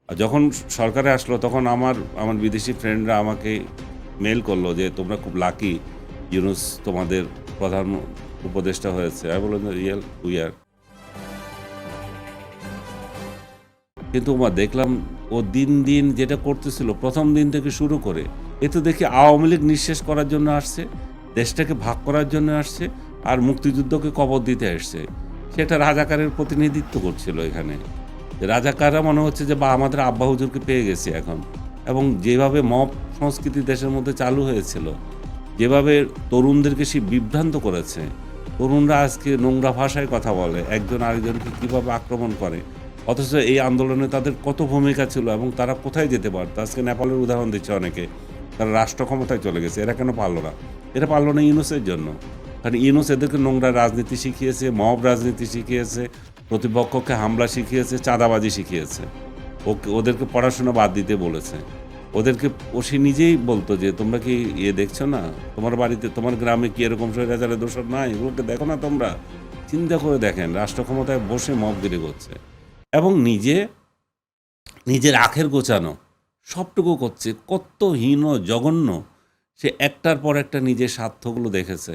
আর যখন সরকারে আসলো তখন আমার বিদেশি ফ্রেন্ডরা আমাকে মেল করলো যে তোমরা খুব লাকি, ইউনূস তোমাদের প্রধান উপদেষ্টা হয়েছে। আমি বললাম রিয়েল উই আর। কিন্তু দেখলাম ও দিন দিন যেটা করতেছিল প্রথম দিন থেকে শুরু করে, এ তো দেখি আওয়ামী লীগ নিঃশেষ করার জন্য আসছে, দেশটাকে ভাগ করার জন্য আসছে, আর মুক্তিযুদ্ধকে কবর দিতে আসছে। সেটা রাজাকারের প্রতিনিধিত্ব করছিল এখানে। রাজাকাররা মনে হচ্ছে যে বা আমাদের আব্বা হুজুরকে পেয়ে গেছি এখন। এবং যেভাবে মব সংস্কৃতি দেশের মধ্যে চালু হয়েছিল, যেভাবে তরুণদেরকে সে বিভ্রান্ত করেছে, তরুণরা আজকে নোংরা ভাষায় কথা বলে, একজন আরেকজনকে কীভাবে আক্রমণ করে, অথচ এই আন্দোলনে তাদের কত ভূমিকা ছিল এবং তারা কোথায় যেতে পারত। আজকে নেপালের উদাহরণ দিচ্ছে অনেকে, তারা রাষ্ট্র ক্ষমতায় চলে গেছে। এরা কেন পারলো না? এরা পারলো না ইউনূসের জন্য। কারণ ইউনূস এদেরকে নোংরা রাজনীতি শিখিয়েছে, মব রাজনীতি শিখিয়েছে, প্রতিপক্ষকে হামলা শিখিয়েছে, চাঁদাবাজি শিখিয়েছে, ওদেরকে পড়াশোনা বাদ দিতে বলেছে। ওদেরকে সে নিজেই বলতো যে তোমরা কি দেখছো না, তোমার বাড়িতে তোমার গ্রামে কি এরকম স্বৈরাচারের দোষর নাই, এগুলোকে দেখো না তোমরা? চিন্তা করে দেখেন, রাষ্ট্র ক্ষমতায় বসে মবগিরি করছে এবং নিজের আখের গোছানো সবটুকু করছে। কত হীন জঘন্য! সে একটার পর একটা নিজের স্বার্থগুলো দেখেছে।